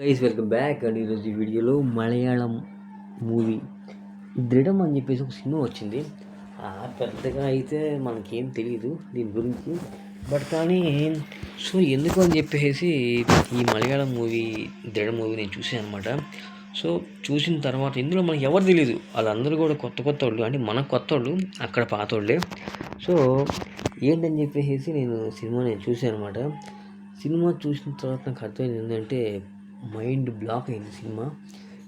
Guys welcome back. And ఈరోజు ఈ వీడియోలో మలయాళం మూవీ దృఢం అని చెప్పేసి ఒక సినిమా వచ్చింది. పెద్దగా అయితే మనకేం తెలియదు దీని గురించి, బట్ కానీ సో ఎందుకు అని చెప్పేసి ఈ మలయాళం మూవీ దృఢం మూవీ నేను చూసాను అనమాట. సో చూసిన తర్వాత ఇందులో మనకి ఎవరు తెలియదు, వాళ్ళందరూ కూడా కొత్త కొత్త వాళ్ళు, అంటే మనకు కొత్త వాళ్ళు, అక్కడ పాత వాళ్ళే. సో ఏంటని చెప్పేసి నేను చూసాను అనమాట. సినిమా చూసిన తర్వాత నాకు అర్థమైంది ఏంటంటే మైండ్ బ్లాక్ అయింది సినిమా.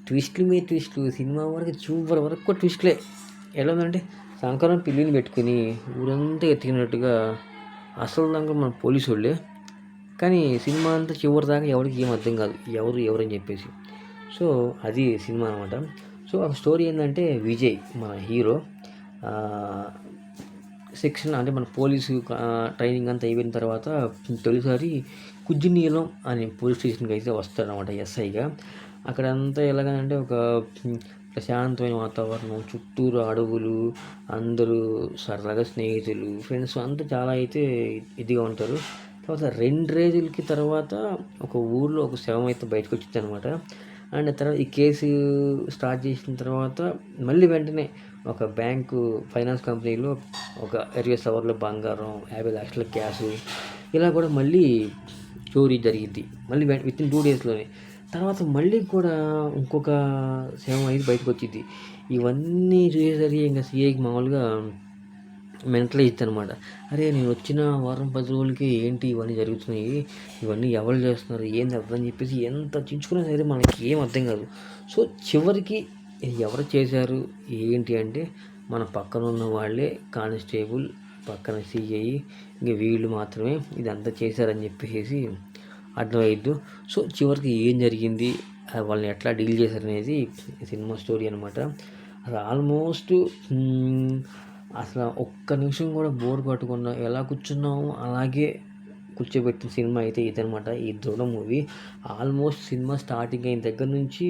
ట్విస్ట్లు మీద ట్విస్ట్లు, సినిమా వరకు చివరి వరకు ట్విస్ట్లే. ఎలా ఉందంటే సంక్రాంతి పిల్లిని పెట్టుకుని ఊరంతా ఎత్తికినట్టుగా అసలు దాకా మన పోలీసు వాళ్ళే, కానీ సినిమా అంతా చివరి దాకా ఎవరికి ఏం అర్థం కాదు ఎవరని చెప్పేసి. సో అది సినిమా అనమాట. సో ఆ స్టోరీ ఏంటంటే విజయ్ మన హీరో సెక్షన్, అంటే మన పోలీసు ట్రైనింగ్ అంతా అయిపోయిన తర్వాత తొలిసారి కుజ్జినీలం అనే పోలీస్ స్టేషన్కి అయితే వస్తాడనమాట ఎస్ఐగా. అక్కడంతా ఎలాగంటే ఒక ప్రశాంతమైన వాతావరణం, చుట్టూరు అడవులు, అందరూ సరదాగా స్నేహితులు, ఫ్రెండ్స్ అంతా చాలా అయితే ఇదిగా ఉంటారు. తర్వాత 2 రోజులకి తర్వాత ఒక ఊర్లో ఒక శవం అయితే బయటకు వచ్చింది అనమాట. అండ్ తర్వాత ఈ కేసు స్టార్ట్ చేసిన తర్వాత మళ్ళీ వెంటనే ఒక బ్యాంకు ఫైనాన్స్ కంపెనీలో ఒక 20 సవర్ల బంగారం, 50 లక్షల క్యాష్, ఇలా కూడా మళ్ళీ చోరీ జరిగింది మళ్ళీ విత్ ఇన్ 2 డేస్లోనే. తర్వాత మళ్ళీ కూడా ఇంకొక శవం అయితే బయటకు వచ్చింది. ఇవన్నీ చూసేసరికి ఇంకా సీఐకి మామూలుగా మెంటల్ ఇద్దనమాట. అరే నేను వచ్చిన వారం 10 రోజులకి ఏంటి ఇవన్నీ జరుగుతున్నాయి, ఇవన్నీ ఎవరు చేస్తున్నారు, ఏంది అర్థం చెప్పేసి ఎంత చించుకున్నా సరే మనకి ఏం అర్థం కాదు. సో చివరికి ఎవరు చేశారు ఏంటి అంటే మన పక్కన ఉన్న వాళ్ళే, కానిస్టేబుల్, పక్కన సిఐ, ఇంకా వీళ్ళు మాత్రమే ఇదంతా చేశారని చెప్పేసి అర్థమయ్యిద్దు. సో చివరికి ఏం జరిగింది, వాళ్ళని ఎట్లా డీల్ చేశారనేది సినిమా స్టోరీ అనమాట. అది ఆల్మోస్ట్ అసలు ఒక్క నిమిషం కూడా బోర్ పట్టకుండా ఎలా కూర్చున్నామో అలాగే కూర్చోబెట్టిన సినిమా అయితే ఇదనమాట ఈ దృఢ మూవీ. ఆల్మోస్ట్ సినిమా స్టార్టింగ్ అయిన దగ్గర నుంచి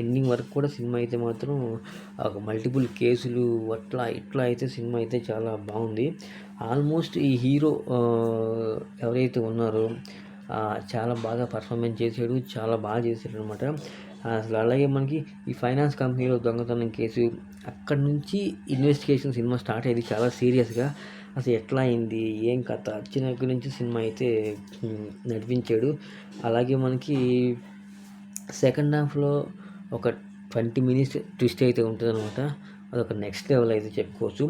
ఎండింగ్ వరకు కూడా సినిమా అయితే మాత్రం ఒక మల్టిపుల్ కేసులు అట్లా ఇట్లా అయితే సినిమా అయితే చాలా బాగుంది. ఆల్మోస్ట్ ఈ హీరో ఎవరైతే ఉన్నారో చాలా బాగా పర్ఫార్మెన్స్ చేశాడు, చాలా బాగా చేశాడు అనమాట. అసలు అలాగే మనకి ఈ ఫైనాన్స్ కంపెనీలో దొంగతనం కేసు, అక్కడి నుంచి ఇన్వెస్టిగేషన్ సినిమా స్టార్ట్ అయ్యింది చాలా సీరియస్గా. అసలు ఎట్లా అయింది ఏం కథ వచ్చిన నుంచి సినిమా అయితే నడిపించాడు. అలాగే మనకి సెకండ్ హాఫ్లో ఒక 20 మినిట్స్ ట్విస్ట్ అయితే ఉంటుంది అనమాట. అదొక నెక్స్ట్ లెవెల్ అయితే చెప్పుకోవచ్చు.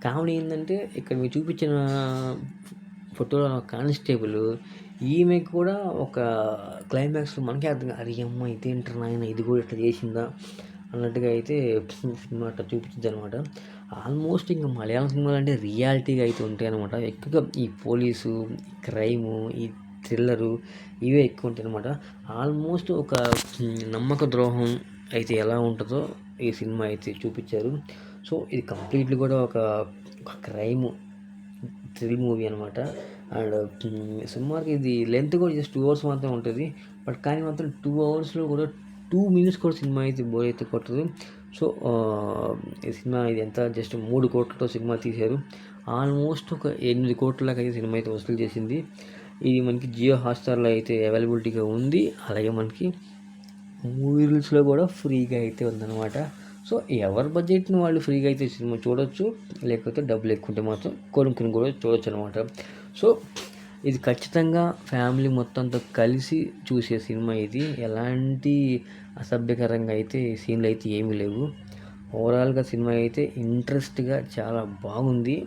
కామెడీ ఏంటంటే ఇక్కడ మీరు చూపించిన ఫోటోలో కానిస్టేబుల్, ఈమెకి కూడా ఒక క్లైమాక్స్లో మనకే అర్థం అది అమ్మ ఇదేంటారు నాయన ఇది కూడా ఇట్లా చేసిందా అన్నట్టుగా అయితే సినిమా అట్లా చూపించింది అనమాట. ఆల్మోస్ట్ ఇంకా మలయాళం సినిమాలు అంటే రియాలిటీగా అయితే ఉంటాయి అనమాట. ఎక్కువగా ఈ పోలీసు, క్రైము, ఈ థ్రిల్లరు ఇవే ఎక్కువ ఉంటాయి అనమాట. ఆల్మోస్ట్ ఒక నమ్మక ద్రోహం అయితే ఎలా ఉంటుందో ఈ సినిమా అయితే చూపించారు. సో ఇది కంప్లీట్లీ కూడా ఒక క్రైము థ్రిల్ మూవీ అనమాట. అండ్ సినిమాకి ఇది లెంత్ కూడా జస్ట్ 2 hours మాత్రమే ఉంటుంది. బట్ కానీ మాత్రం 2 hours కూడా 2 minutes కూడా సినిమా అయితే బోర్ అయితే కొట్టదు. సో ఈ సినిమా ఇది ఎంత జస్ట్ 3 కోట్లతో సినిమా తీశారు. ఆల్మోస్ట్ ఒక 8 కోట్ల దాకా అయితే సినిమా అయితే వసూలు చేసింది. ఇది మనకి జియో హాట్స్టార్లో అయితే అవైలబిలిటీగా ఉంది. అలాగే మనకి మూవీ రూల్స్లో కూడా ఫ్రీగా అయితే ఉందన్నమాట. సో ఎవరి బడ్జెట్ని వాళ్ళు ఫ్రీగా అయితే సినిమా చూడొచ్చు, లేకపోతే డబ్బులు ఎక్కువ ఉంటే మాత్రం కొనుక్కుని కూడా చూడొచ్చు అనమాట. సో ఇది ఖచ్చితంగా ఫ్యామిలీ మొత్తంతో కలిసి చూసే సినిమా ఇది. ఎలాంటి అసభ్యకరంగా అయితే సీన్లు అయితే ఏమీ లేవు. ఓవరాల్గా సినిమా అయితే ఇంట్రెస్ట్గా చాలా బాగుంది.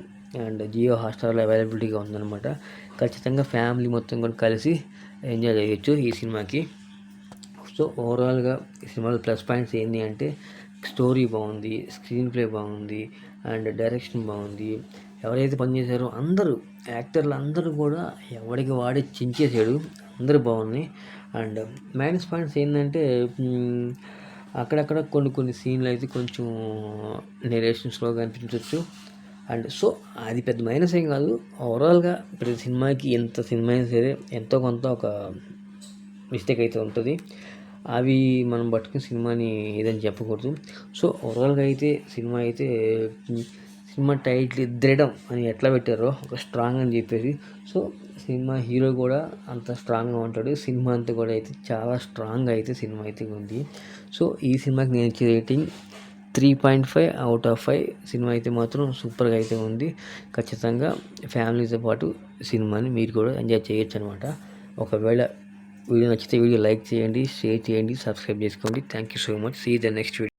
అండ్ జియో హాట్స్టార్లో అవైలబిలిటీగా ఉందన్నమాట. ఖచ్చితంగా ఫ్యామిలీ మొత్తం కూడా కలిసి ఎంజాయ్ చేయొచ్చు ఈ సినిమాకి. సో ఓవరాల్గా ఈ సినిమాలో ప్లస్ పాయింట్స్ ఏంటి అంటే స్టోరీ బాగుంది, స్క్రీన్ ప్లే బాగుంది, అండ్ డైరెక్షన్ బాగుంది. ఎవరైతే పనిచేశారో అందరూ యాక్టర్లు అందరూ కూడా ఎవరికి వాడే చించేసాడు, అందరూ బాగున్నాయి. అండ్ మైనస్ పాయింట్స్ ఏంటంటే అక్కడక్కడ కొన్ని సీన్లు అయితే కొంచెం నెరేషన్ స్లోగా అనిపించవచ్చు. అండ్ సో అది పెద్ద మైనస్ ఏం కాదు. ఓవరాల్గా ప్రతి సినిమాకి ఎంత సినిమా అయినా సరే ఎంతో కొంత ఒక మిస్టేక్ అయితే ఉంటుంది. అవి మనం పట్టుకుని సినిమాని ఏదని చెప్పకూడదు. సో ఓవరాల్గా అయితే సినిమా అయితే సినిమా టైటిల్ దృఢం అని ఎట్లా పెట్టారో ఒక స్ట్రాంగ్ అని చెప్పేసి. సో సినిమా హీరో కూడా అంత స్ట్రాంగ్గా ఉంటాడు. సినిమా అంతా కూడా అయితే చాలా స్ట్రాంగ్గా అయితే సినిమా అయితే ఉంది. సో ఈ సినిమాకి నేను ఇచ్చే రేటింగ్ 3.5 అవుట్ ఆఫ్ 5. సినిమా అయితే మాత్రం సూపర్గా అయితే ఉంది. ఖచ్చితంగా ఫ్యామిలీతో పాటు సినిమాని మీరు కూడా ఎంజాయ్ చేయొచ్చు అనమాట. ఒకవేళ వీడియో నచ్చితే వీడియో లైక్ చేయండి, షేర్ చేయండి, సబ్స్క్రైబ్ చేసుకోండి. Thank you so much. See the next video.